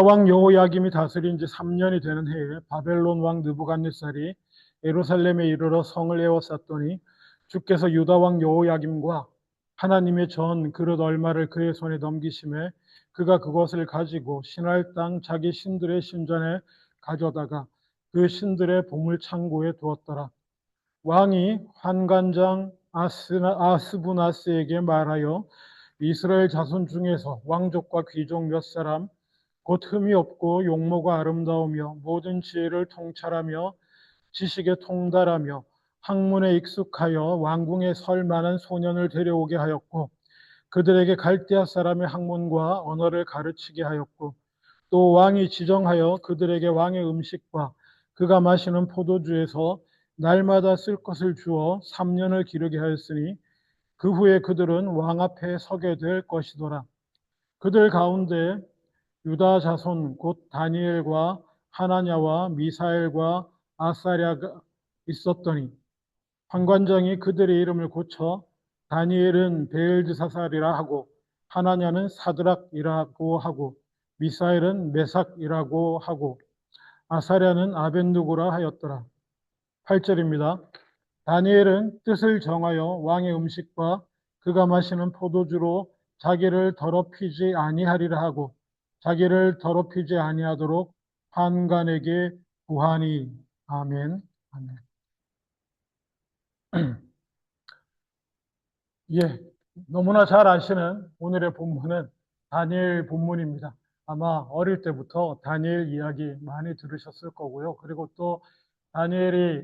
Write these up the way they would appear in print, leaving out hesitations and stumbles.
왕 여호야김이 다스린 지 3년이 되는 해에 바벨론 왕 느부갓네살이 예루살렘에 이르러 성을 에워쌌더니 주께서 유다 왕 여호야김과 하나님의 전 그릇 얼마를 그의 손에 넘기심에 그가 그것을 가지고 신할 땅 자기 신들의 신전에 가져다가 그 신들의 보물 창고에 두었더라. 왕이 환관장 아스부나스에게 말하여 이스라엘 자손 중에서 왕족과 귀족 몇 사람 곧 흠이 없고 용모가 아름다우며 모든 지혜를 통찰하며 지식에 통달하며 학문에 익숙하여 왕궁에 설 만한 소년을 데려오게 하였고 그들에게 갈대아 사람의 학문과 언어를 가르치게 하였고 또 왕이 지정하여 그들에게 왕의 음식과 그가 마시는 포도주에서 날마다 쓸 것을 주어 3년을 기르게 하였으니 그 후에 그들은 왕 앞에 서게 될 것이더라. 그들 가운데 유다 자손 곧 다니엘과 하나냐와 미사엘과 아사랴가 있었더니 환관장이 그들의 이름을 고쳐 다니엘은 베엘드사살이라 하고 하나냐는 사드락이라고 하고 미사엘은 메삭이라고 하고 아사랴는 아벤누고라 하였더라. 8절입니다. 다니엘은 뜻을 정하여 왕의 음식과 그가 마시는 포도주로 자기를 더럽히지 아니하리라 하고 자기를 더럽히지 아니하도록 환관에게 구하니. 아멘. 아멘. 예, 너무나 잘 아시는 오늘의 본문은 다니엘 본문입니다. 아마 어릴 때부터 다니엘 이야기 많이 들으셨을 거고요. 그리고 또 다니엘이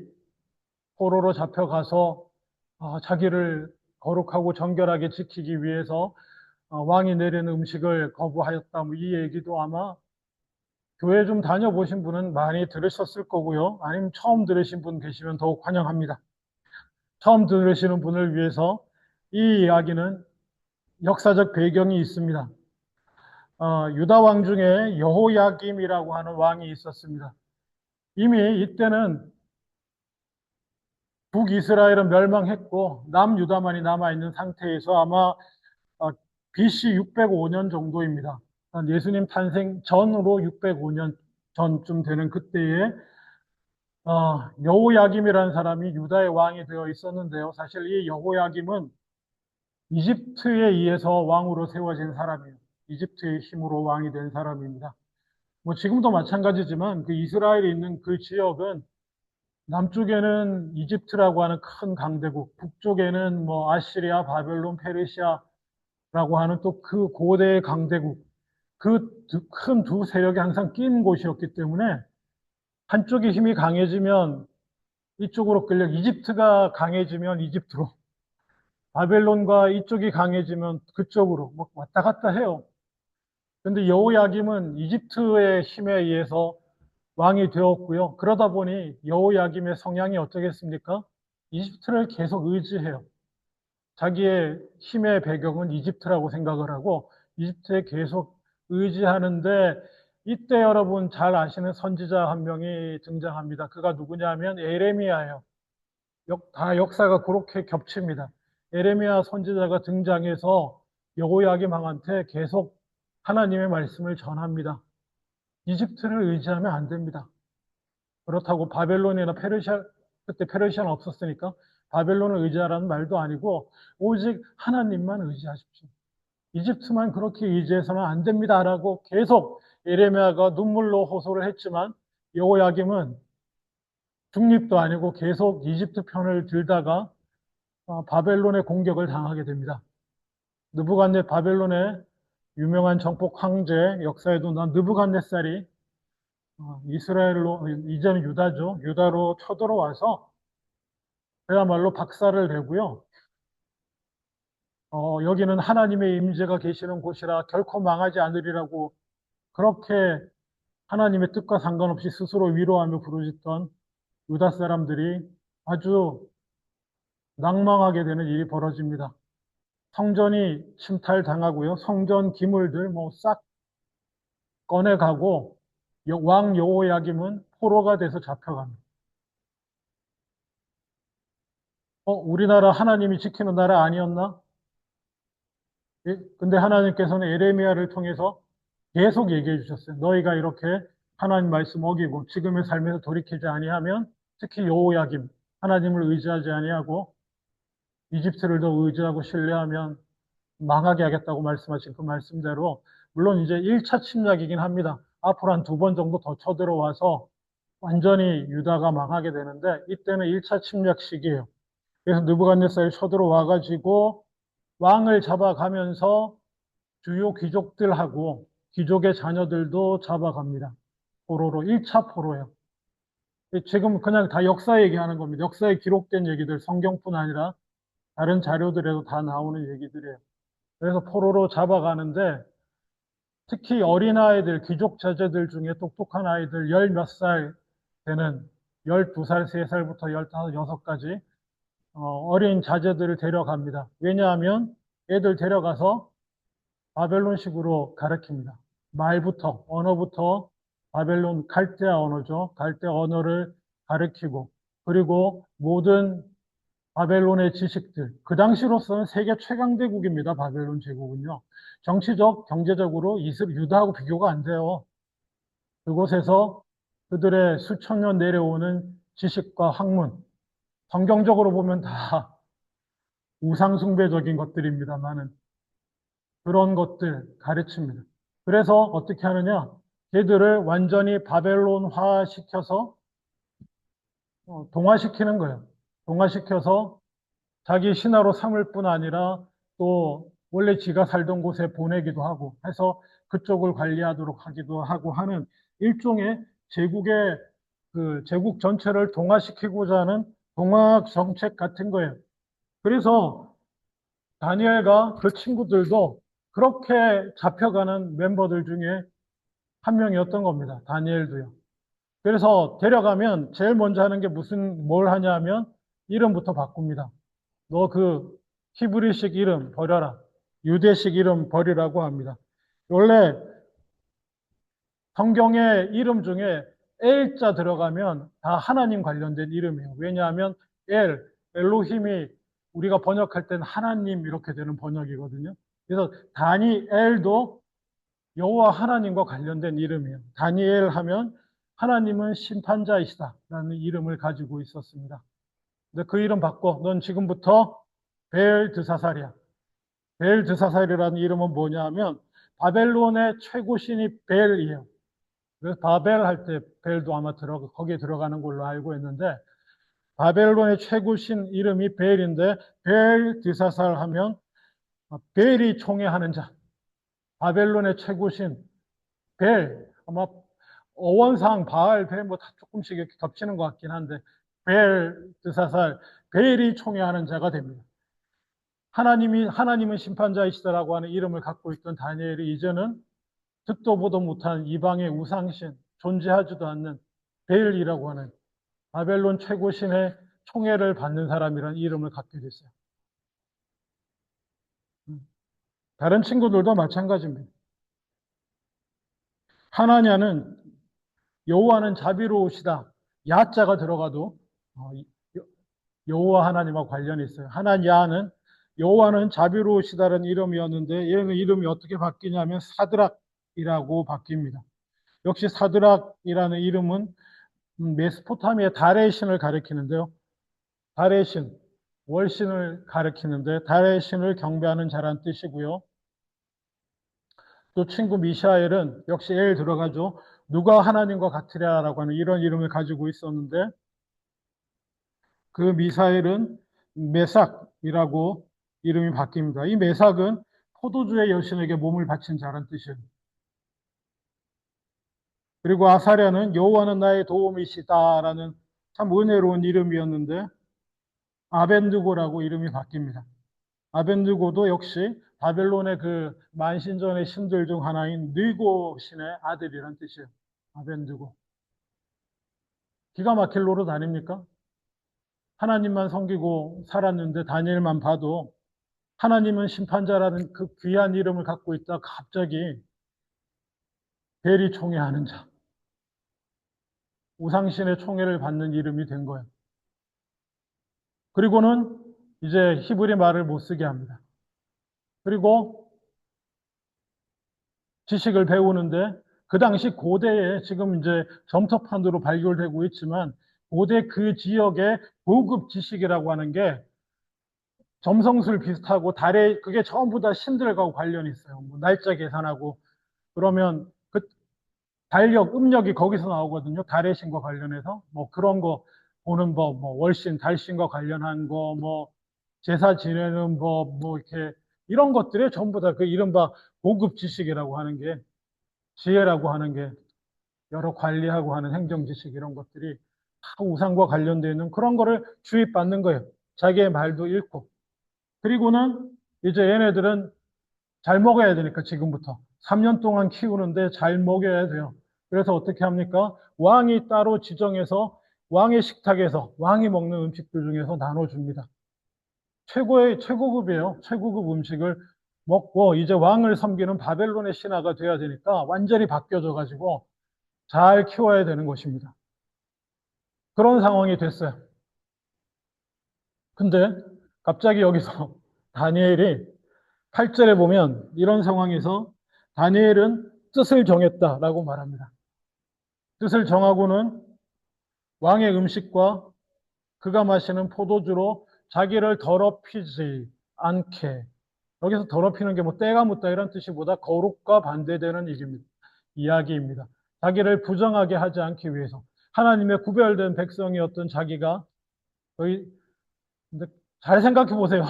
포로로 잡혀가서 자기를 거룩하고 정결하게 지키기 위해서 왕이 내리는 음식을 거부하였다. 이 얘기도 아마 교회 좀 다녀보신 분은 많이 들으셨을 거고요. 아니면 처음 들으신 분 계시면 더욱 환영합니다. 처음 들으시는 분을 위해서 이 이야기는 역사적 배경이 있습니다. 유다 왕 중에 여호야김이라고 하는 왕이 있었습니다. 이미 이때는 북이스라엘은 멸망했고 남유다만이 남아있는 상태에서 아마 BC 605년 정도입니다. 예수님 탄생 전으로 605년 전쯤 되는 그때에 여호야김이라는 사람이 유다의 왕이 되어 있었는데요. 사실 이 여호야김은 이집트에 의해서 왕으로 세워진 사람이에요. 이집트의 힘으로 왕이 된 사람입니다. 뭐 지금도 마찬가지지만 그 이스라엘에 있는 그 지역은 남쪽에는 이집트라고 하는 큰 강대국, 북쪽에는 뭐 아시리아, 바벨론, 페르시아라고 하는 또 그 고대의 강대국, 그 큰 두 세력이 항상 낀 곳이었기 때문에 한쪽이 힘이 강해지면 이쪽으로 끌려 이집트가 강해지면 이집트로 바벨론과 이쪽이 강해지면 그쪽으로 뭐 왔다 갔다 해요. 그런데 여호야김은 이집트의 힘에 의해서 왕이 되었고요. 그러다 보니 여호야김의 성향이 어떻겠습니까? 이집트를 계속 의지해요. 자기의 힘의 배경은 이집트라고 생각을 하고 이집트에 계속 의지하는데 이때 여러분 잘 아시는 선지자 한 명이 등장합니다. 그가 누구냐면 에레미야예요. 다 역사가 그렇게 겹칩니다. 에레미야 선지자가 등장해서 여호야김 왕한테 계속 하나님의 말씀을 전합니다. 이집트를 의지하면 안 됩니다. 그렇다고 바벨론이나 페르시아, 그때 페르시아는 없었으니까 바벨론을 의지하라는 말도 아니고 오직 하나님만 의지하십시오. 이집트만 그렇게 의지해서는 안 됩니다라고 계속 예레미야가 눈물로 호소를 했지만 여호야김은 중립도 아니고 계속 이집트 편을 들다가 바벨론의 공격을 당하게 됩니다. 느부갓네 바벨론의 유명한 정복 황제 역사에도 난 느부갓네살이 이스라엘로 이제는 유다죠. 유다로 쳐들어와서 그야말로 박살을 내고요. 여기는 하나님의 임재가 계시는 곳이라 결코 망하지 않으리라고 그렇게 하나님의 뜻과 상관없이 스스로 위로하며 부르짖던 유다 사람들이 아주 낭망하게 되는 일이 벌어집니다. 성전이 침탈당하고요. 성전 기물들 뭐 싹 꺼내가고 왕 여호야김은 포로가 돼서 잡혀갑니다. 우리나라 하나님이 지키는 나라 아니었나? 근데 하나님께서는 에레미야를 통해서 계속 얘기해 주셨어요. 너희가 이렇게 하나님 말씀 어기고 지금의 삶에서 돌이키지 아니하면, 특히 여호야김 하나님을 의지하지 아니하고 이집트를 더 의지하고 신뢰하면 망하게 하겠다고 말씀하신 그 말씀대로, 물론 이제 1차 침략이긴 합니다. 앞으로 한 2번 정도 더 쳐들어와서 완전히 유다가 망하게 되는데, 이때는 1차 침략 시기예요. 그래서 느부갓네살이 쳐들어와 가지고 왕을 잡아가면서 주요 귀족들하고 귀족의 자녀들도 잡아갑니다. 포로로, 1차 포로예요. 지금 그냥 다 역사 얘기하는 겁니다. 역사에 기록된 얘기들, 성경뿐 아니라 다른 자료들에도 다 나오는 얘기들이에요. 그래서 포로로 잡아가는데, 특히 어린아이들, 귀족 자제들 중에 똑똑한 아이들, 열 몇 살 되는, 12살, 3살부터 15, 6까지 어린 자제들을 데려갑니다. 왜냐하면 애들 데려가서 바벨론식으로 가르칩니다. 말부터, 언어부터 바벨론 갈대아 언어죠. 갈대아 언어를 가르치고, 그리고 모든 바벨론의 지식들, 그 당시로서는 세계 최강대국입니다. 바벨론 제국은요. 정치적, 경제적으로 유다하고 비교가 안 돼요. 그곳에서 그들의 수천 년 내려오는 지식과 학문, 성경적으로 보면 다 우상숭배적인 것들입니다만은, 그런 것들 가르칩니다. 그래서 어떻게 하느냐? 걔들을 완전히 바벨론화 시켜서 동화시키는 거예요. 동화시켜서 자기 신하로 삼을 뿐 아니라 또 원래 지가 살던 곳에 보내기도 하고 해서 그쪽을 관리하도록 하기도 하고 하는 일종의 제국의 그 제국 전체를 동화시키고자 하는 동화 정책 같은 거예요. 그래서 다니엘과 그 친구들도 그렇게 잡혀가는 멤버들 중에 한 명이었던 겁니다. 다니엘도요. 그래서 데려가면 제일 먼저 하는 게 뭘 하냐면 이름부터 바꿉니다. 너 그 히브리식 이름 버려라. 유대식 이름 버리라고 합니다. 원래 성경의 이름 중에 엘자 들어가면 다 하나님 관련된 이름이에요. 왜냐하면 엘로힘이 우리가 번역할 때는 하나님 이렇게 되는 번역이거든요. 그래서 다니엘도 여호와 하나님과 관련된 이름이에요. 다니엘 하면 하나님은 심판자이시다 라는 이름을 가지고 있었습니다. 근데 그 이름 바꿔. 넌 지금부터 벨드사살이야. 벨드사살이라는 이름은 뭐냐 하면 바벨론의 최고 신이 벨이에요. 그래서 바벨 할 때 벨도 아마 거기에 들어가는 걸로 알고 있는데, 바벨론의 최고 신 이름이 벨인데, 벨드사살 하면 벨이 총애하는 자. 바벨론의 최고 신 벨, 아마 어원상 바알, 벨 뭐 다 조금씩 이렇게 겹치는 것 같긴 한데, 벨드사살, 벨이 총애하는 자가 됩니다. 하나님은 심판자이시다라고 하는 이름을 갖고 있던 다니엘이 이제는 듣도 보도 못한 이방의 우상신, 존재하지도 않는 베일이라고 하는 바벨론 최고신의 총애를 받는 사람이라는 이름을 갖게 됐어요. 다른 친구들도 마찬가지입니다. 하나냐는, 여호와는 자비로우시다. 야자가 들어가도 여호와 하나님과 관련이 있어요. 하나냐는 여호와는 자비로우시다라는 이름이었는데, 얘는 이름이 어떻게 바뀌냐면 사드락이라고 바뀝니다. 역시 사드락이라는 이름은 메소포타미아 달의 신을 가리키는데요. 달의 신, 월신을 가리키는데 달의 신을 경배하는 자란 뜻이고요. 또 친구 미샤엘은 역시 엘 들어가죠. 누가 하나님과 같으랴라고 하는 이런 이름을 가지고 있었는데, 그 미사엘은 메삭이라고 이름이 바뀝니다. 이 메삭은 포도주의 여신에게 몸을 바친 자란 뜻이에요. 그리고 아사랴는 여호와는 나의 도움이시다라는 참 은혜로운 이름이었는데, 아벤드고라고 이름이 바뀝니다. 아벤드고도 역시 바벨론의 그 만신전의 신들 중 하나인 느고 신의 아들이란 뜻이에요. 아벤드고. 기가 막힐 노릇 아닙니까? 하나님만 섬기고 살았는데 다니엘만 봐도 하나님은 심판자라는 그 귀한 이름을 갖고 있다 갑자기 벨이 총애하는 자, 우상신의 총애를 받는 이름이 된 거예요. 그리고는 이제 히브리 말을 못 쓰게 합니다. 그리고 지식을 배우는데 그 당시 고대에 지금 이제 점토판으로 발굴되고 있지만 고대 그 지역의 고급 지식이라고 하는 게 점성술 비슷하고 달에 그게 전부 다 신들과 관련이 있어요. 뭐 날짜 계산하고 그러면 그 달력, 음력이 거기서 나오거든요. 달의 신과 관련해서 뭐 그런 거 보는 법, 뭐 월신, 달신과 관련한 거, 뭐 제사 지내는 법, 뭐 이렇게 이런 것들이 전부 다 그 이른바 고급 지식이라고 하는 게 지혜라고 하는 게 여러 관리하고 하는 행정 지식 이런 것들이 다 우상과 관련되어 있는 그런 거를 주입받는 거예요. 자기의 말도 잃고. 그리고는 이제 얘네들은 잘 먹어야 되니까 지금부터 3년 동안 키우는데 잘 먹여야 돼요. 그래서 어떻게 합니까? 왕이 따로 지정해서 왕의 식탁에서 왕이 먹는 음식들 중에서 나눠줍니다. 최고급이에요. 최고급 음식을 먹고 이제 왕을 섬기는 바벨론의 신하가 돼야 되니까 완전히 바뀌어져 가지고 잘 키워야 되는 것입니다. 그런 상황이 됐어요. 근데 갑자기 여기서 다니엘이 8절에 보면 이런 상황에서 다니엘은 뜻을 정했다라고 말합니다. 뜻을 정하고는 왕의 음식과 그가 마시는 포도주로 자기를 더럽히지 않게, 여기서 더럽히는 게 뭐 때가 묻다 이런 뜻이보다 거룩과 반대되는 이야기입니다. 자기를 부정하게 하지 않기 위해서 하나님의 구별된 백성이었던 자기가 거의 근데 잘 생각해 보세요.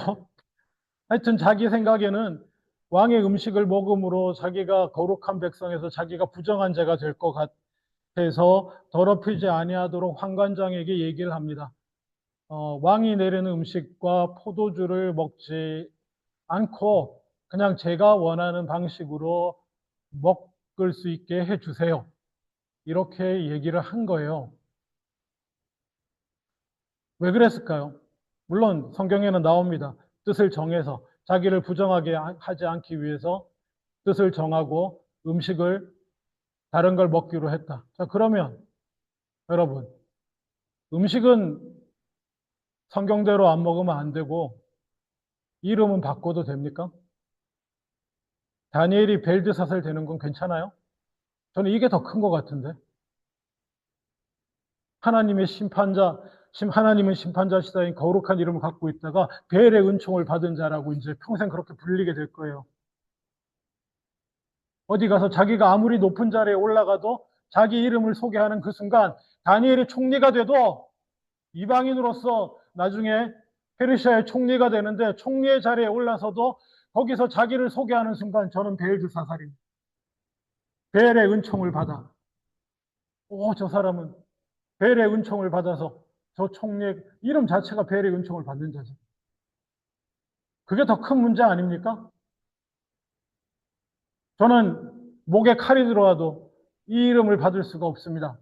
하여튼 자기 생각에는 왕의 음식을 먹음으로 자기가 거룩한 백성에서 자기가 부정한 자가 될 것 같아서 더럽히지 아니하도록 환관장에게 얘기를 합니다. 왕이 내리는 음식과 포도주를 먹지 않고 그냥 제가 원하는 방식으로 먹을 수 있게 해주세요. 이렇게 얘기를 한 거예요. 왜 그랬을까요? 물론 성경에는 나옵니다. 뜻을 정해서 자기를 부정하게 하지 않기 위해서 뜻을 정하고 음식을 다른 걸 먹기로 했다. 자, 그러면 여러분, 음식은 성경대로 안 먹으면 안 되고 이름은 바꿔도 됩니까? 다니엘이 벨드사슬 되는 건 괜찮아요? 저는 이게 더 큰 것 같은데. 하나님의 심판자, 하나님은 심판자시다인 거룩한 이름을 갖고 있다가 벨의 은총을 받은 자라고 이제 평생 그렇게 불리게 될 거예요. 어디 가서 자기가 아무리 높은 자리에 올라가도 자기 이름을 소개하는 그 순간 다니엘이 총리가 돼도 이방인으로서 나중에 페르시아의 총리가 되는데 총리의 자리에 올라서도 거기서 자기를 소개하는 순간 저는 벨드사살입니다. 벨의 은총을 받아. 저 사람은 벨의 은총을 받아서 저 총리의 이름 자체가 벨의 은총을 받는 자죠. 그게 더 큰 문제 아닙니까? 저는 목에 칼이 들어와도 이 이름을 받을 수가 없습니다.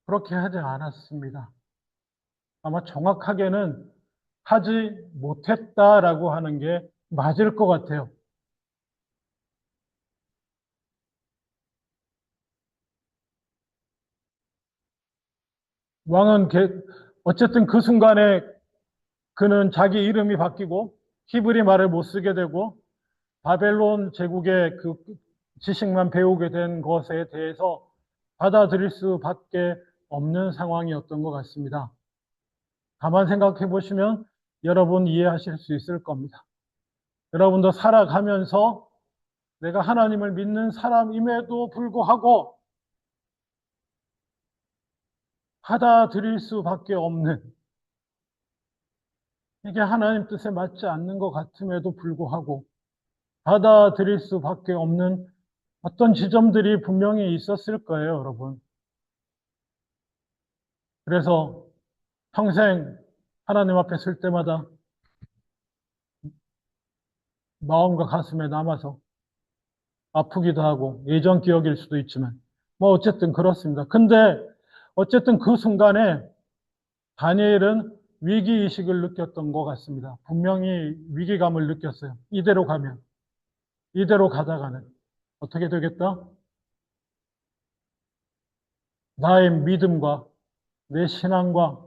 그렇게 하지 않았습니다. 아마 정확하게는 하지 못했다라고 하는 게 맞을 것 같아요. 왕은 어쨌든 그 순간에 그는 자기 이름이 바뀌고 히브리 말을 못 쓰게 되고 바벨론 제국의 그 지식만 배우게 된 것에 대해서 받아들일 수밖에 없는 상황이었던 것 같습니다. 가만 생각해 보시면 여러분 이해하실 수 있을 겁니다. 여러분도 살아가면서 내가 하나님을 믿는 사람임에도 불구하고 받아들일 수밖에 없는 이게 하나님 뜻에 맞지 않는 것 같음에도 불구하고 받아들일 수밖에 없는 어떤 지점들이 분명히 있었을 거예요, 여러분. 그래서 평생 하나님 앞에 설 때마다 마음과 가슴에 남아서 아프기도 하고 예전 기억일 수도 있지만 뭐 어쨌든 그렇습니다. 근데 어쨌든 그 순간에 다니엘은 위기의식을 느꼈던 것 같습니다. 분명히 위기감을 느꼈어요. 이대로 가면, 이대로 가다가는 어떻게 되겠다? 나의 믿음과 내 신앙과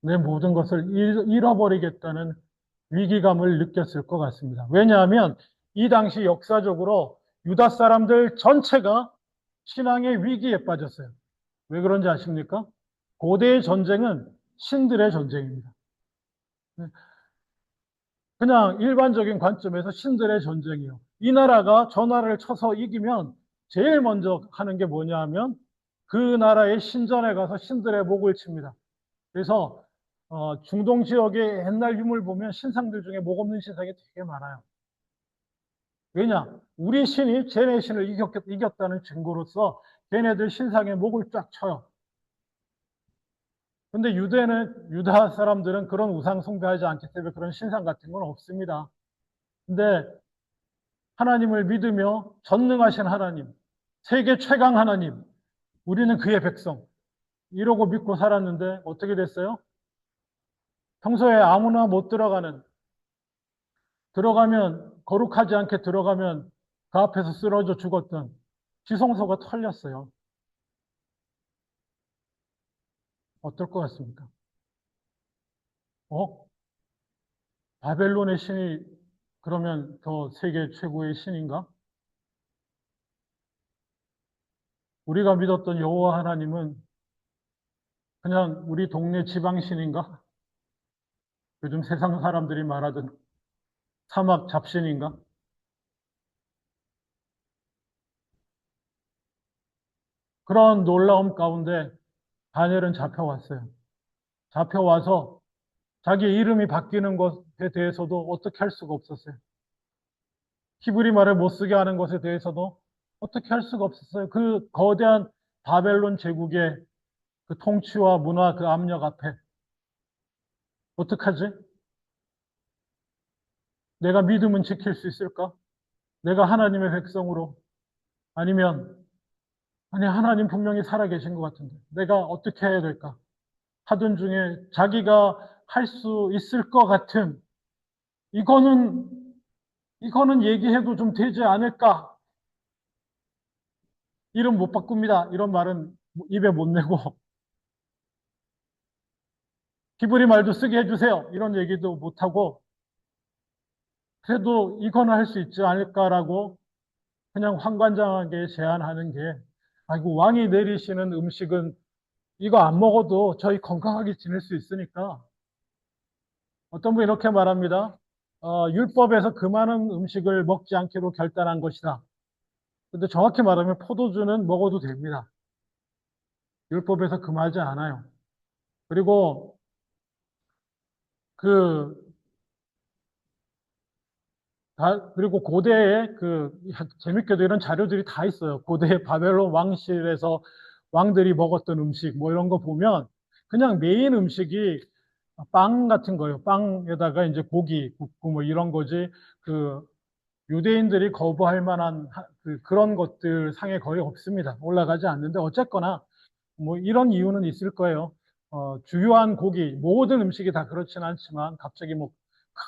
내 모든 것을 잃어버리겠다는 위기감을 느꼈을 것 같습니다. 왜냐하면 이 당시 역사적으로 유다 사람들 전체가 신앙의 위기에 빠졌어요. 왜 그런지 아십니까? 고대의 전쟁은 신들의 전쟁입니다. 그냥 일반적인 관점에서 신들의 전쟁이에요. 이 나라가 저 나라를 쳐서 이기면 제일 먼저 하는 게 뭐냐 하면 그 나라의 신전에 가서 신들의 목을 칩니다. 그래서 중동 지역의 옛날 유물 보면 신상들 중에 목 없는 신상이 되게 많아요. 왜냐? 우리 신이 쟤네 신을 이겼다는 증거로서 걔네들 신상에 목을 쫙 쳐요. 근데 유다 사람들은 그런 우상 숭배하지 않기 때문에 그런 신상 같은 건 없습니다. 근데 하나님을 믿으며 전능하신 하나님, 세계 최강 하나님, 우리는 그의 백성, 이러고 믿고 살았는데 어떻게 됐어요? 평소에 아무나 못 들어가면, 거룩하지 않게 들어가면 그 앞에서 쓰러져 죽었던 지성소가 털렸어요. 어떨 것 같습니까? 어? 바벨론의 신이 그러면 더 세계 최고의 신인가? 우리가 믿었던 여호와 하나님은 그냥 우리 동네 지방신인가? 요즘 세상 사람들이 말하던 사막 잡신인가? 그런 놀라움 가운데 다니엘은 잡혀왔어요. 잡혀와서 자기 이름이 바뀌는 것에 대해서도 어떻게 할 수가 없었어요. 히브리 말을 못 쓰게 하는 것에 대해서도 어떻게 할 수가 없었어요. 그 거대한 바벨론 제국의 그 통치와 문화 그 압력 앞에 어떡하지? 내가 믿음은 지킬 수 있을까? 내가 하나님의 백성으로 아니면 아니 하나님 분명히 살아계신 것 같은데 내가 어떻게 해야 될까? 하던 중에 자기가 할 수 있을 것 같은 이거는 얘기해도 좀 되지 않을까? 이름 못 바꿉니다. 이런 말은 입에 못 내고 히브리 말도 쓰게 해주세요. 이런 얘기도 못 하고 그래도 이거는 할 수 있지 않을까라고 그냥 환관장하게 제안하는 게 아이고 왕이 내리시는 음식은 이거 안 먹어도 저희 건강하게 지낼 수 있으니까 어떤 분이 이렇게 말합니다. 율법에서 그 많은 음식을 먹지 않기로 결단한 것이다. 근데 정확히 말하면 포도주는 먹어도 됩니다. 율법에서 금하지 않아요. 그리고 그 그리고 고대에 재밌게도 이런 자료들이 다 있어요. 고대 바벨론 왕실에서 왕들이 먹었던 음식 뭐 이런 거 보면 그냥 메인 음식이 빵 같은 거예요. 빵에다가 이제 고기 굽고 뭐 이런 거지. 그 유대인들이 거부할 만한 그런 것들 상에 거의 없습니다. 올라가지 않는데 어쨌거나 뭐 이런 이유는 있을 거예요. 주요한 고기, 모든 음식이 다 그렇지는 않지만 갑자기 뭐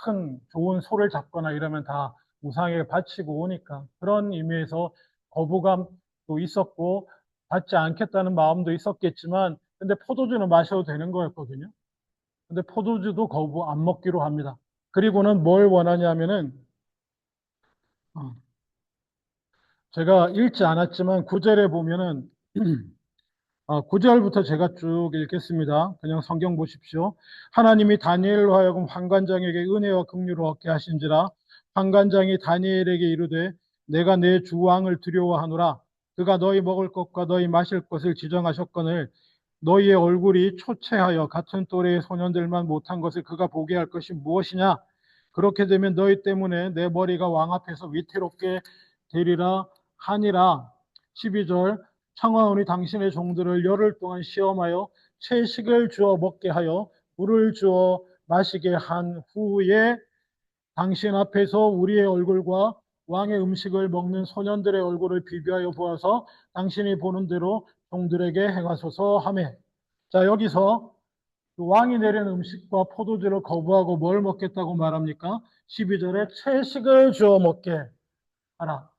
큰 좋은 소를 잡거나 이러면 다 우상에 바치고 오니까 그런 의미에서 거부감도 있었고 받지 않겠다는 마음도 있었겠지만 근데 포도주는 마셔도 되는 거였거든요. 근데 포도주도 거부 안 먹기로 합니다. 그리고는 뭘 원하냐면은 어, 제가 읽지 않았지만 구절에 보면은 9절부터 제가 쭉 읽겠습니다. 그냥 성경 보십시오. 하나님이 다니엘로 하여금 환관장에게 은혜와 긍휼을 얻게 하신지라 환관장이 다니엘에게 이르되 내가 내 주 왕을 두려워하노라 그가 너희 먹을 것과 너희 마실 것을 지정하셨거늘 너희의 얼굴이 초췌하여 같은 또래의 소년들만 못한 것을 그가 보게 할 것이 무엇이냐 그렇게 되면 너희 때문에 내 머리가 왕 앞에서 위태롭게 되리라 하니라 12절 창화원이 당신의 종들을 열흘 동안 시험하여 채식을 주어 먹게 하여 물을 주어 마시게 한 후에 당신 앞에서 우리의 얼굴과 왕의 음식을 먹는 소년들의 얼굴을 비교하여 보아서 당신이 보는 대로 종들에게 행하소서 하매 자 여기서 왕이 내린 음식과 포도주를 거부하고 뭘 먹겠다고 말합니까? 12절에 채식을 주어 먹게 하라.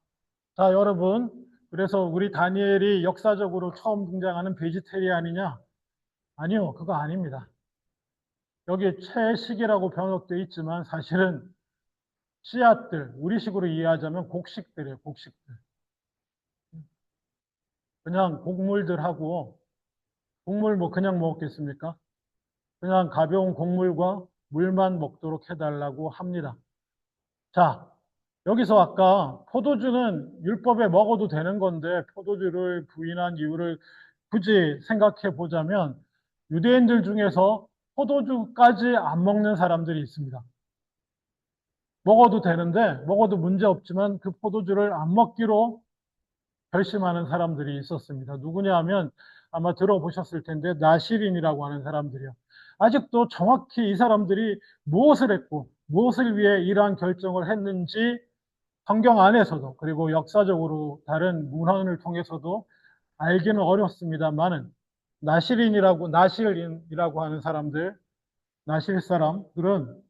자, 여러분. 그래서 우리 다니엘이 역사적으로 처음 등장하는 베지테리안이냐? 아니요, 그거 아닙니다. 여기 채식이라고 번역되어 있지만 사실은 씨앗들, 우리식으로 이해하자면 곡식들이에요, 곡식들. 그냥 곡물들하고, 곡물 뭐 그냥 먹겠습니까? 그냥 가벼운 곡물과 물만 먹도록 해달라고 합니다. 자, 여기서 아까 포도주는 율법에 먹어도 되는 건데 포도주를 부인한 이유를 굳이 생각해 보자면 유대인들 중에서 포도주까지 안 먹는 사람들이 있습니다. 먹어도 되는데 먹어도 문제 없지만 그 포도주를 안 먹기로 결심하는 사람들이 있었습니다. 누구냐 하면 아마 들어보셨을 텐데 나시린이라고 하는 사람들이요. 아직도 정확히 이 사람들이 무엇을 했고 무엇을 위해 이러한 결정을 했는지 성경 안에서도 그리고 역사적으로 다른 문헌을 통해서도 알기는 어렵습니다만은 나실인이라고 하는 사람들, 나실 사람들은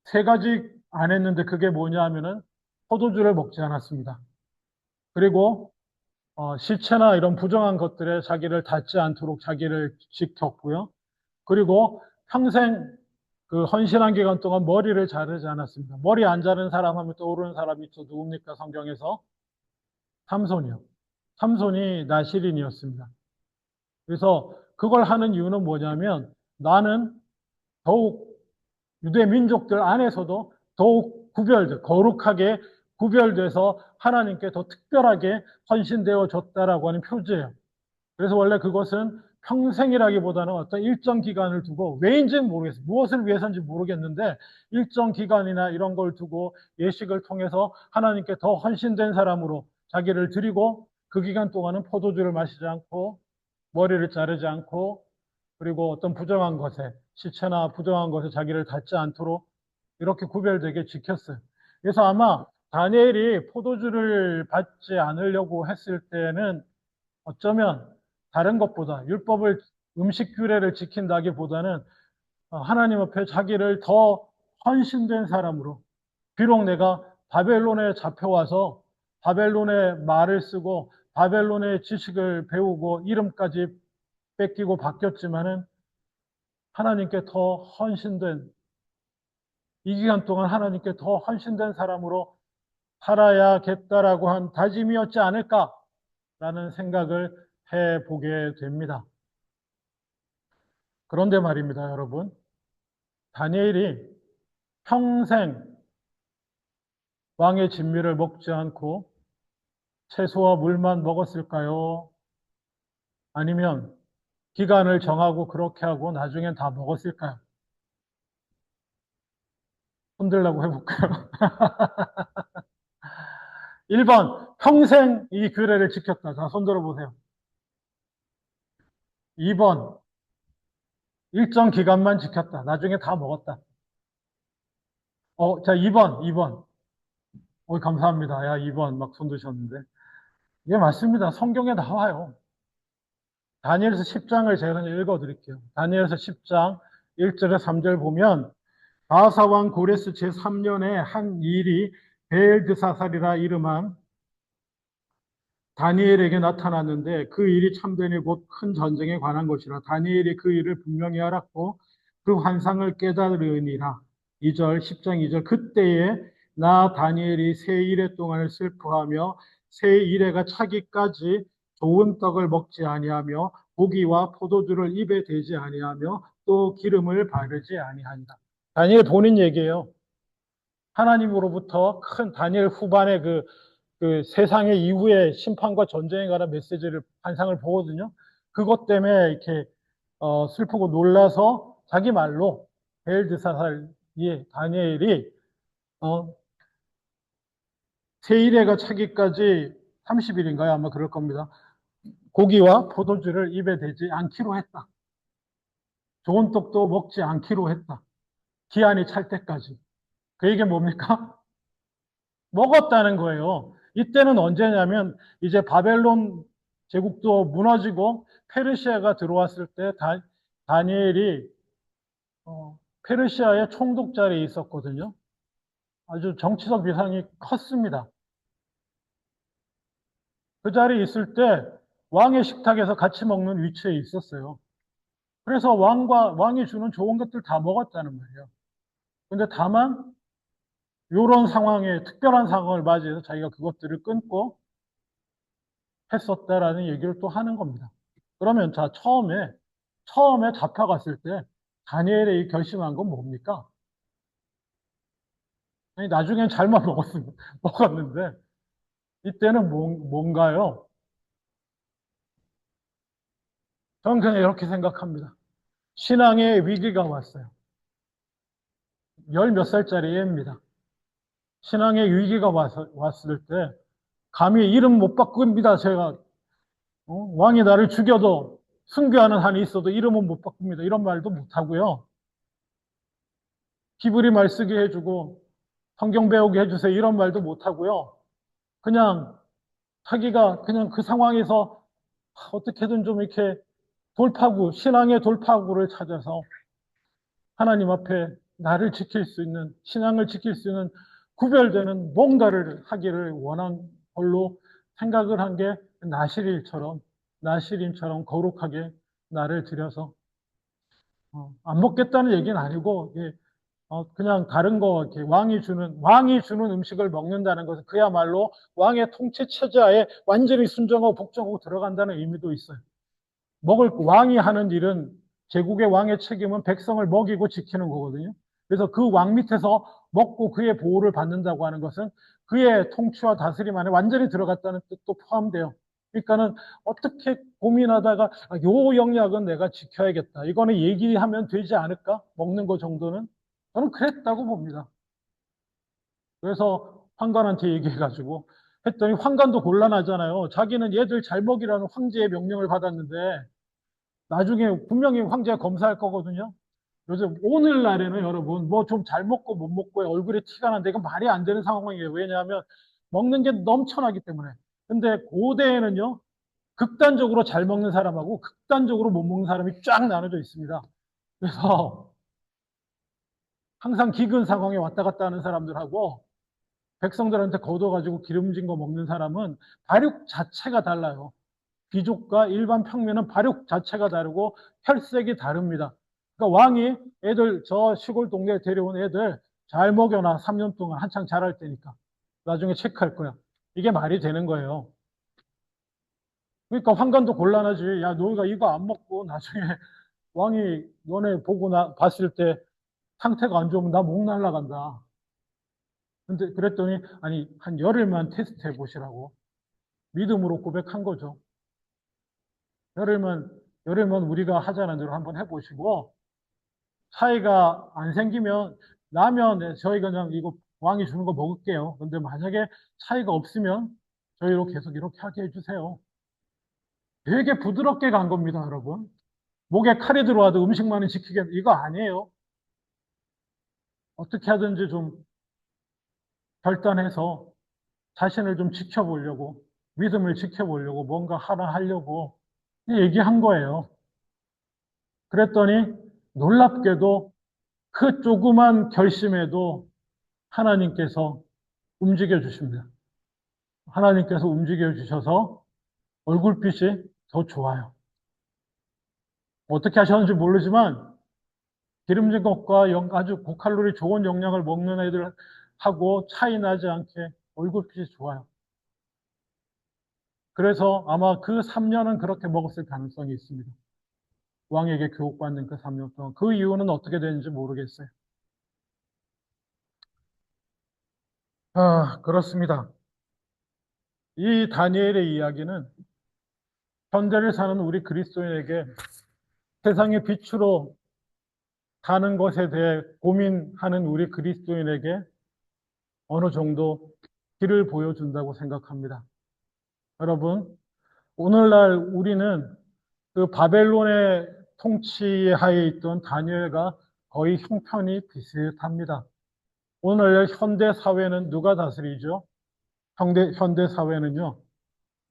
세 가지 안 했는데 그게 뭐냐 하면은 포도주를 먹지 않았습니다. 그리고 시체나 이런 부정한 것들에 자기를 닿지 않도록 자기를 지켰고요. 그리고 평생 그 헌신한 기간 동안 머리를 자르지 않았습니다. 머리 안 자른 사람 하면 떠오르는 사람이 또 누굽니까? 성경에서 삼손이요. 삼손이 나실인이었습니다. 그래서 그걸 하는 이유는 뭐냐면 나는 더욱 유대 민족들 안에서도 더욱 거룩하게 구별돼서 하나님께 더 특별하게 헌신되어 줬다라고 하는 표지예요. 그래서 원래 그것은 평생이라기보다는 어떤 일정 기간을 두고 왜인지는 모르겠어요. 무엇을 위해서인지 모르겠는데 일정 기간이나 이런 걸 두고 예식을 통해서 하나님께 더 헌신된 사람으로 자기를 드리고 그 기간 동안은 포도주를 마시지 않고 머리를 자르지 않고 그리고 어떤 부정한 것에 시체나 부정한 것에 자기를 닿지 않도록 이렇게 구별되게 지켰어요. 그래서 아마 다니엘이 포도주를 받지 않으려고 했을 때는 어쩌면 다른 것보다 율법을 음식 규례를 지킨다기보다는 하나님 앞에 자기를 더 헌신된 사람으로 비록 내가 바벨론에 잡혀와서 바벨론의 말을 쓰고 바벨론의 지식을 배우고 이름까지 뺏기고 바뀌었지만은 하나님께 더 헌신된 이 기간 동안 하나님께 더 헌신된 사람으로 살아야겠다라고 한 다짐이었지 않을까라는 생각을 해보게 됩니다. 그런데 말입니다, 여러분. 다니엘이 평생 왕의 진미를 먹지 않고 채소와 물만 먹었을까요? 아니면 기간을 정하고 그렇게 하고 나중엔 다 먹었을까요? 손들라고 해볼까요? 1번, 평생 이 규례를 지켰다. 자, 손들어 보세요. 2번, 일정 기간만 지켰다. 나중에 다 먹었다. 자, 2번. 감사합니다. 야, 2번 막 손드셨는데. 예, 맞습니다. 성경에 나와요. 다니엘서 10장을 제가 그냥 읽어 드릴게요. 다니엘서 10장 1절에 3절 보면 바사왕 고레스 제3년에 한 일이 벨드사살이라 이름한 다니엘에게 나타났는데 그 일이 참되니 곧 큰 전쟁에 관한 것이라. 다니엘이 그 일을 분명히 알았고 그 환상을 깨달으니라. 2절 10장 2절 그때에 나 다니엘이 세 일해 동안을 슬퍼하며 세 일해가 차기까지 좋은 떡을 먹지 아니하며 고기와 포도주를 입에 대지 아니하며 또 기름을 바르지 아니한다. 다니엘 본인 얘기예요. 하나님으로부터 큰 다니엘 후반의 그 세상의 이후의 심판과 전쟁에 관한 메시지를 환상을 보거든요. 그것 때문에 이렇게 슬프고 놀라서 자기 말로 벨드사살 다니엘이 세일해가 차기까지 30일인가요? 아마 그럴 겁니다. 고기와 포도주를 입에 대지 않기로 했다. 좋은 떡도 먹지 않기로 했다. 기한이 찰 때까지. 그 얘기는 뭡니까? 먹었다는 거예요. 이때는 언제냐면 이제 바벨론 제국도 무너지고 페르시아가 들어왔을 때 다니엘이 페르시아의 총독 자리에 있었거든요. 아주 정치적 위상이 컸습니다. 그 자리에 있을 때 왕의 식탁에서 같이 먹는 위치에 있었어요. 그래서 왕이 주는 좋은 것들 다 먹었다는 말이에요. 근데 다만 이런 상황에 특별한 상황을 맞이해서 자기가 그것들을 끊고 했었다라는 얘기를 또 하는 겁니다. 그러면 자, 처음에 잡혀갔을 때 다니엘이 결심한 건 뭡니까? 아니, 나중엔 잘만 먹었는데 이때는 뭔가요? 저는 그냥 이렇게 생각합니다. 신앙의 위기가 왔어요. 열 몇 살짜리 애입니다. 신앙의 위기가 왔을 때 감히 이름 못 바꿉니다. 제가 왕이 나를 죽여도 순교하는 한이 있어도 이름은 못 바꿉니다. 이런 말도 못 하고요. 히브리 말 쓰게 해주고 성경 배우게 해주세요. 이런 말도 못 하고요. 그냥 자기가 그냥 그 상황에서 어떻게든 좀 이렇게 신앙의 돌파구를 찾아서 하나님 앞에 나를 지킬 수 있는, 신앙을 지킬 수 있는 구별되는 뭔가를 하기를 원한 걸로 생각을 한 게 나시린처럼 거룩하게 나를 들여서 안 먹겠다는 얘기는 아니고 그냥 다른 거 이렇게 왕이 주는 음식을 먹는다는 것은 그야말로 왕의 통치 체제하에 완전히 순종하고 복종하고 들어간다는 의미도 있어요. 왕이 하는 일은 제국의 왕의 책임은 백성을 먹이고 지키는 거거든요. 그래서 그 왕 밑에서 먹고 그의 보호를 받는다고 하는 것은 그의 통치와 다스림 안에 완전히 들어갔다는 뜻도 포함돼요. 그러니까는 어떻게 고민하다가 요 영역은 내가 지켜야겠다. 이거는 얘기하면 되지 않을까? 먹는 거 정도는? 저는 그랬다고 봅니다. 그래서 환관한테 얘기해가지고 했더니 환관도 곤란하잖아요. 자기는 얘들 잘 먹이라는 황제의 명령을 받았는데 나중에 분명히 황제가 검사할 거거든요. 요즘 오늘날에는 여러분 뭐 좀 잘 먹고 못 먹고의 얼굴에 티가 나는데 이건 말이 안 되는 상황이에요. 왜냐하면 먹는 게 넘쳐나기 때문에. 근데 고대에는요, 극단적으로 잘 먹는 사람하고 극단적으로 못 먹는 사람이 쫙 나눠져 있습니다. 그래서 항상 기근 상황에 왔다 갔다 하는 사람들하고 백성들한테 걷어가지고 기름진 거 먹는 사람은 발육 자체가 달라요. 귀족과 일반 평민은 발육 자체가 다르고 혈색이 다릅니다. 그러니까 왕이 저 시골 동네에 데려온 애들 잘 먹여놔. 3년 동안 한창 자랄 때니까. 나중에 체크할 거야. 이게 말이 되는 거예요. 그러니까 환관도 곤란하지. 야, 너희가 이거 안 먹고 나중에 왕이 너네 보고 봤을 때 상태가 안 좋으면 나 목 날라간다. 근데 그랬더니 아니 한 열흘만 테스트 해보시라고 믿음으로 고백한 거죠. 열흘만 우리가 하자는 대로 한번 해보시고 차이가 안 생기면 라면 저희가 그냥 이거 왕이 주는 거 먹을게요. 근데 만약에 차이가 없으면 저희로 계속 이렇게 하게 해주세요. 되게 부드럽게 간 겁니다, 여러분. 목에 칼이 들어와도 음식만은 지키게 이거 아니에요. 어떻게 하든지 좀 결단해서 자신을 좀 지켜보려고 믿음을 지켜보려고 뭔가 하나 하려고 얘기한 거예요. 그랬더니 놀랍게도 그 조그만 결심에도 하나님께서 움직여 주십니다. 하나님께서 움직여 주셔서 얼굴빛이 더 좋아요. 어떻게 하셨는지 모르지만 기름진 것과 아주 고칼로리 좋은 영양을 먹는 애들하고 차이 나지 않게 얼굴빛이 좋아요. 그래서 아마 그 3년은 그렇게 먹었을 가능성이 있습니다. 왕에게 교육받는 그 3년 동안. 그 이유는 어떻게 되는지 모르겠어요. 그렇습니다. 이 다니엘의 이야기는 현대를 사는 우리 그리스도인에게 세상의 빛으로 사는 것에 대해 고민하는 우리 그리스도인에게 어느 정도 길을 보여준다고 생각합니다. 여러분, 오늘날 우리는 그 바벨론의 통치하에 있던 다니엘과 거의 형편이 비슷합니다. 오늘날 현대 사회는 누가 다스리죠? 현대 사회는요,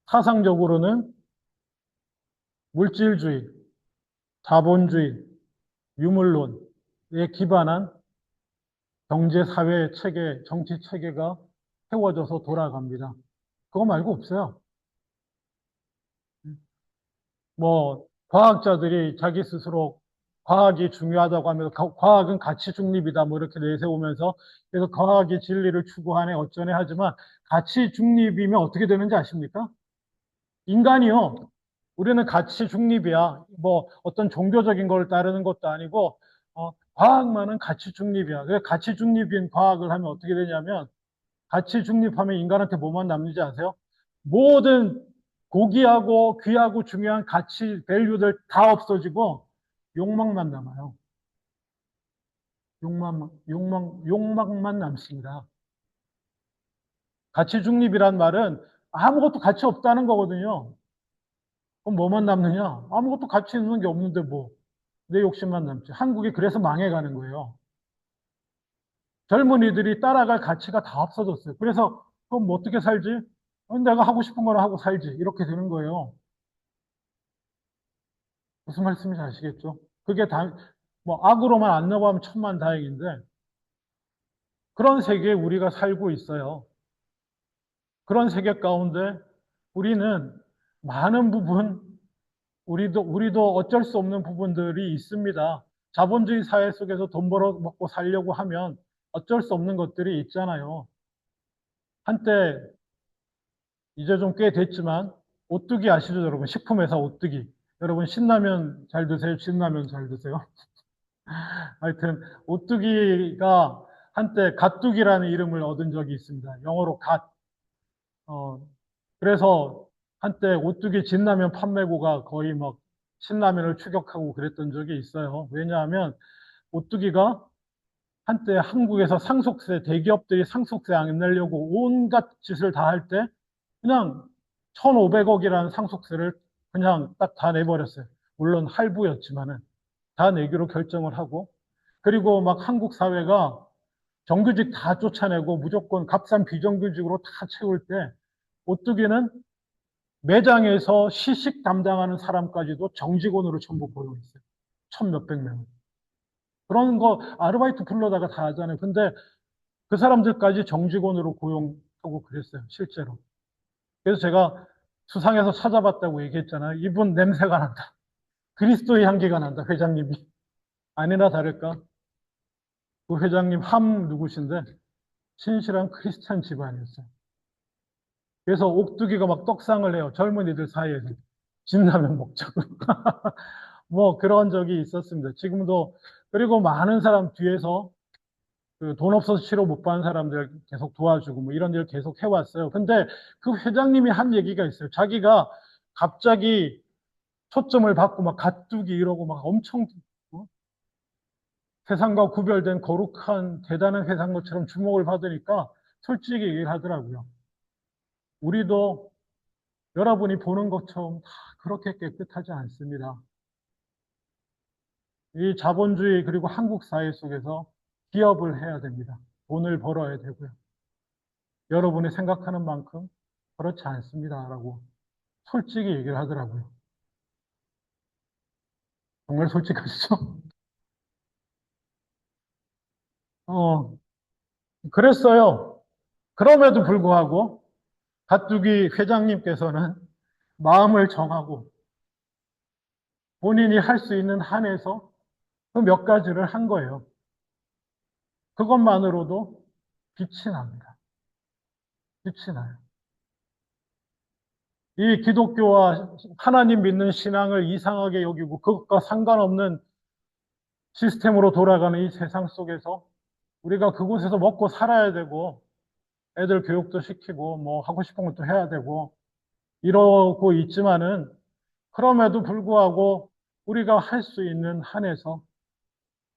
사상적으로는 물질주의, 자본주의, 유물론에 기반한 경제, 사회 체계, 정치 체계가 세워져서 돌아갑니다. 그거 말고 없어요. 뭐, 과학자들이 자기 스스로 과학이 중요하다고 하면서 과학은 가치 중립이다 뭐 이렇게 내세우면서 그래서 과학이 진리를 추구하네 어쩌네 하지만 가치 중립이면 어떻게 되는지 아십니까? 인간이요. 우리는 가치 중립이야. 뭐 어떤 종교적인 걸 따르는 것도 아니고 과학만은 가치 중립이야. 그래서 가치 중립인 과학을 하면 어떻게 되냐면 가치 중립하면 인간한테 뭐만 남는지 아세요? 모든 고귀하고 귀하고 중요한 가치, 밸류들 다 없어지고 욕망만 남아요. 욕망만 남습니다. 가치 중립이란 말은 아무것도 가치 없다는 거거든요. 그럼 뭐만 남느냐? 아무것도 가치 있는 게 없는데 뭐. 내 욕심만 남지. 한국이 그래서 망해가는 거예요. 젊은이들이 따라갈 가치가 다 없어졌어요. 그래서 그럼 뭐 어떻게 살지? 내가 하고 싶은 거나 하고 살지. 이렇게 되는 거예요. 무슨 말씀인지 아시겠죠? 그게 다, 뭐 악으로만 안 넘어가면 천만 다행인데 그런 세계에 우리가 살고 있어요. 그런 세계 가운데 우리는 많은 부분, 우리도 어쩔 수 없는 부분들이 있습니다. 자본주의 사회 속에서 돈 벌어 먹고 살려고 하면 어쩔 수 없는 것들이 있잖아요. 한때 이제 좀 꽤 됐지만 오뚜기 아시죠, 여러분? 식품회사 오뚜기. 여러분 신라면 잘 드세요? 진라면 잘 드세요? 하여튼 오뚜기가 한때 갓뚜기라는 이름을 얻은 적이 있습니다. 영어로 갓. 어, 그래서 한때 오뚜기 진라면 판매고가 거의 막 신라면을 추격하고 그랬던 적이 있어요. 왜냐하면 오뚜기가 한때 한국에서 상속세, 대기업들이 상속세 안 내려고 온갖 짓을 다 할 때 그냥 1,500억이라는 상속세를 그냥 딱 다 내버렸어요. 물론 할부였지만은 다 내기로 결정을 하고 그리고 막 한국 사회가 정규직 다 쫓아내고 무조건 값싼 비정규직으로 다 채울 때 오뚜기는 매장에서 시식 담당하는 사람까지도 정직원으로 전부 고용했어요. 천 몇백 명. 그런 거 아르바이트 불러다가 다 하잖아요. 근데 그 사람들까지 정직원으로 고용하고 그랬어요. 실제로. 그래서 제가 수상해서 찾아봤다고 얘기했잖아요. 이분 냄새가 난다. 그리스도의 향기가 난다. 회장님이. 아니나 다를까? 그 회장님 함 누구신데 신실한 크리스찬 집안이었어요. 그래서 옥두기가 막 떡상을 해요. 젊은이들 사이에서. 진라면 먹자고. 뭐 그런 적이 있었습니다. 지금도 그리고 많은 사람 뒤에서 그돈 없어서 치료 못 받는 사람들 계속 도와주고 뭐 이런 일을 계속 해왔어요. 근데 그 회장님이 한 얘기가 있어요. 자기가 갑자기 초점을 받고 막 가뚜기 이러고 막 엄청 어? 세상과 구별된 거룩한 대단한 회사인 것처럼 주목을 받으니까 솔직히 얘기를 하더라고요. 우리도 여러분이 보는 것처럼 다 그렇게 깨끗하지 않습니다. 이 자본주의 그리고 한국 사회 속에서 기업을 해야 됩니다. 돈을 벌어야 되고요. 여러분이 생각하는 만큼 그렇지 않습니다라고 솔직히 얘기를 하더라고요. 정말 솔직하시죠? 어, 그랬어요. 그럼에도 불구하고 가뚜기 회장님께서는 마음을 정하고 본인이 할 수 있는 한에서 그 몇 가지를 한 거예요. 그것만으로도 빛이 납니다. 빛이 나요. 이 기독교와 하나님 믿는 신앙을 이상하게 여기고 그것과 상관없는 시스템으로 돌아가는 이 세상 속에서 우리가 그곳에서 먹고 살아야 되고 애들 교육도 시키고 뭐 하고 싶은 것도 해야 되고 이러고 있지만은 그럼에도 불구하고 우리가 할 수 있는 한에서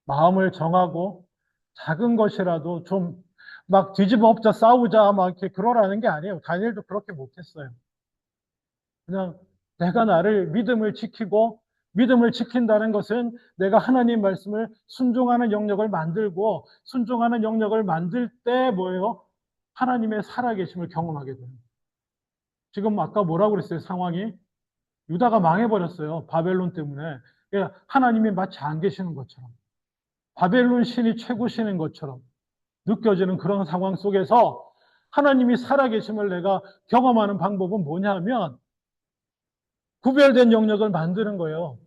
마음을 정하고 작은 것이라도 좀 막 뒤집어 엎자 싸우자 막 이렇게 그러라는 게 아니에요. 다니엘도 그렇게 못했어요. 그냥 내가 나를 믿음을 지키고 믿음을 지킨다는 것은 내가 하나님 말씀을 순종하는 영역을 만들고 순종하는 영역을 만들 때 뭐예요? 하나님의 살아계심을 경험하게 돼요. 지금 아까 뭐라고 그랬어요? 상황이 유다가 망해버렸어요. 바벨론 때문에. 하나님이 마치 안 계시는 것처럼 바벨론 신이 최고 신인 것처럼 느껴지는 그런 상황 속에서 하나님이 살아계심을 내가 경험하는 방법은 뭐냐면 구별된 영역을 만드는 거예요.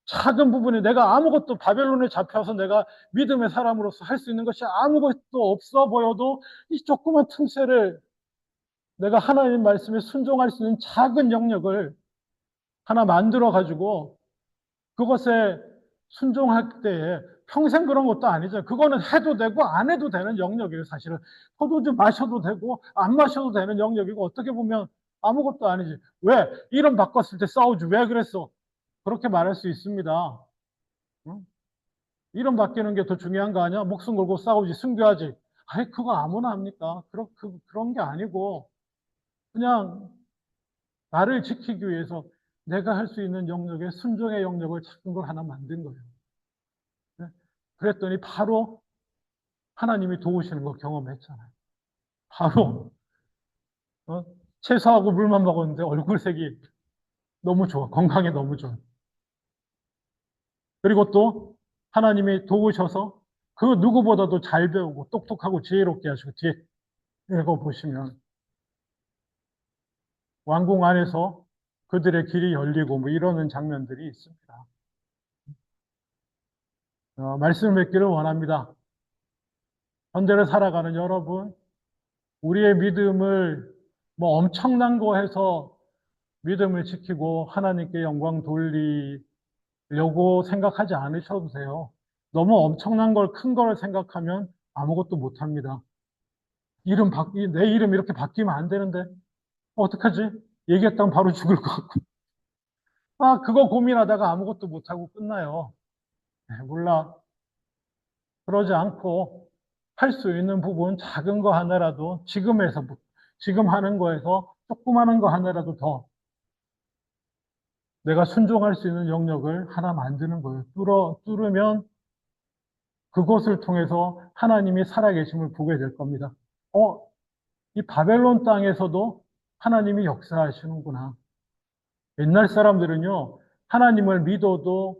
작은 부분에 내가 아무것도 바벨론에 잡혀서 내가 믿음의 사람으로서 할 수 있는 것이 아무것도 없어 보여도 이 조그만 틈새를 내가 하나님 말씀에 순종할 수 있는 작은 영역을 하나 만들어 가지고 그것에 순종할 때에 평생 그런 것도 아니죠. 그거는 해도 되고 안 해도 되는 영역이에요, 사실은. 포도주 마셔도 되고 안 마셔도 되는 영역이고 어떻게 보면 아무것도 아니지. 왜? 이름 바꿨을 때 싸우지. 왜 그랬어? 그렇게 말할 수 있습니다. 응? 이름 바뀌는 게 더 중요한 거 아니야? 목숨 걸고 싸우지, 순교하지. 아이, 그거 아무나 합니까? 그런 게 아니고 그냥 나를 지키기 위해서 내가 할 수 있는 영역에 순종의 영역을 작은 걸 하나 만든 거예요. 네? 그랬더니 바로 하나님이 도우시는 거 경험했잖아요. 바로 어? 채소하고 물만 먹었는데 얼굴색이 너무 좋아. 건강에 너무 좋아. 그리고 또 하나님이 도우셔서 그 누구보다도 잘 배우고 똑똑하고 지혜롭게 하시고 뒤에 읽어보시면 왕궁 안에서 그들의 길이 열리고 뭐 이러는 장면들이 있습니다. 말씀을 맺기를 원합니다. 현대를 살아가는 여러분, 우리의 믿음을 뭐 엄청난 거 해서 믿음을 지키고 하나님께 영광 돌리려고 생각하지 않으셔도 돼요. 너무 엄청난 걸, 큰 걸 생각하면 아무것도 못 합니다. 내 이름 이렇게 바뀌면 안 되는데, 어떡하지? 얘기했다면 바로 죽을 것 같고. 그거 고민하다가 아무것도 못하고 끝나요. 몰라. 그러지 않고 할 수 있는 부분 작은 거 하나라도 지금 하는 거에서 조그마한 거 하나라도 더 내가 순종할 수 있는 영역을 하나 만드는 거예요. 뚫으면 그것을 통해서 하나님이 살아계심을 보게 될 겁니다. 이 바벨론 땅에서도 하나님이 역사하시는구나. 옛날 사람들은요, 하나님을 믿어도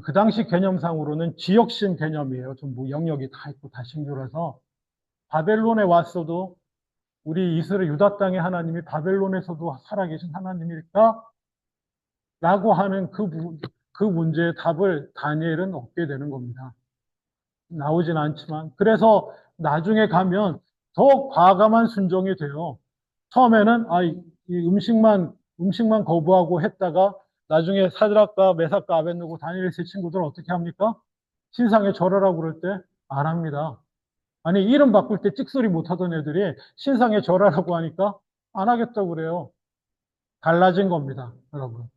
그 당시 개념상으로는 지역신 개념이에요. 전부 영역이 다 있고 다 신규라서 바벨론에 왔어도 우리 이스라엘 유다 땅의 하나님이 바벨론에서도 살아계신 하나님일까? 라고 하는 그 문제의 답을 다니엘은 얻게 되는 겁니다. 나오진 않지만. 그래서 나중에 가면 더 과감한 순종이 돼요. 처음에는, 이 음식만 거부하고 했다가 나중에 사드락과 메삭과 아벳느고 다니엘 세 친구들은 어떻게 합니까? 신상에 절하라고 그럴 때 안 합니다. 아니, 이름 바꿀 때 찍소리 못 하던 애들이 신상에 절하라고 하니까 안 하겠다고 그래요. 달라진 겁니다, 여러분.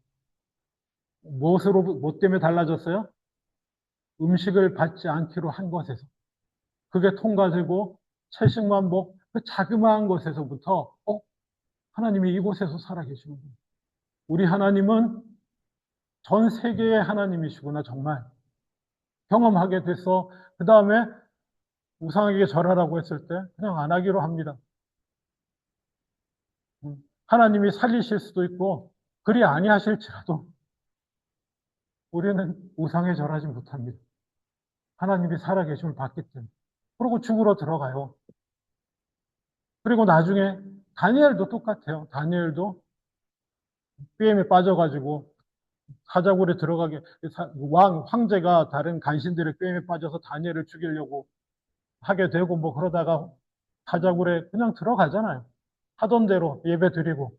뭐 때문에 달라졌어요? 음식을 받지 않기로 한 것에서. 그게 통과되고 채식만복, 그 자그마한 것에서부터, 하나님이 이곳에서 살아계시는구나. 우리 하나님은 전 세계의 하나님이시구나, 정말. 경험하게 돼서, 그 다음에 우상에게 절하라고 했을 때, 그냥 안 하기로 합니다. 하나님이 살리실 수도 있고, 그리 아니하실지라도, 우리는 우상에 절하지 못합니다. 하나님이 살아계심을 받기 때문에. 그러고 죽으러 들어가요. 그리고 나중에 다니엘도 똑같아요. 다니엘도 꾀임에 빠져가지고 사자굴에 들어가게 황제가 다른 간신들의 꾀임에 빠져서 다니엘을 죽이려고 하게 되고 뭐 그러다가 사자굴에 그냥 들어가잖아요. 하던 대로 예배 드리고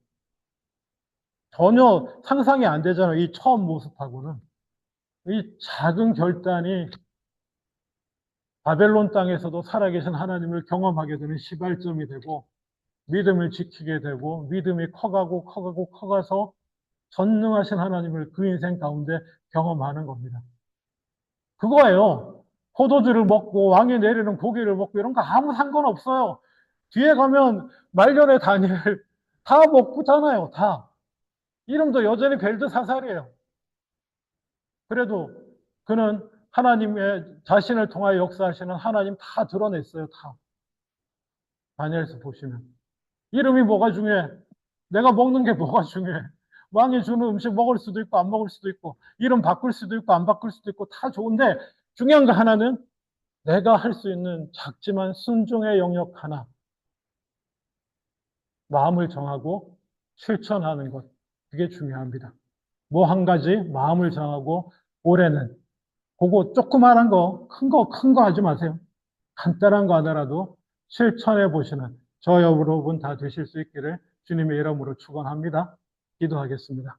전혀 상상이 안 되잖아요. 이 처음 모습하고는 이 작은 결단이 바벨론 땅에서도 살아계신 하나님을 경험하게 되는 시발점이 되고 믿음을 지키게 되고 믿음이 커가서 전능하신 하나님을 그 인생 가운데 경험하는 겁니다. 그거예요. 포도주를 먹고 왕이 내리는 고기를 먹고 이런 거 아무 상관없어요. 뒤에 가면 말년의 다니엘 다 먹고잖아요. 다. 이름도 여전히 벨드사살이에요. 그래도 그는 하나님의 자신을 통하여 역사하시는 하나님 다 드러냈어요. 다. 다니엘서 보시면. 이름이 뭐가 중요해? 내가 먹는 게 뭐가 중요해? 왕이 주는 음식 먹을 수도 있고 안 먹을 수도 있고 이름 바꿀 수도 있고 안 바꿀 수도 있고 다 좋은데 중요한 거 하나는 내가 할 수 있는 작지만 순종의 영역 하나 마음을 정하고 실천하는 것 그게 중요합니다. 뭐 한 가지 마음을 정하고 올해는 그거 조그마한 거 큰 거 하지 마세요. 간단한 거 하나라도 실천해 보시는 저와 여러분 다 되실 수 있기를 주님의 이름으로 축원합니다. 기도하겠습니다.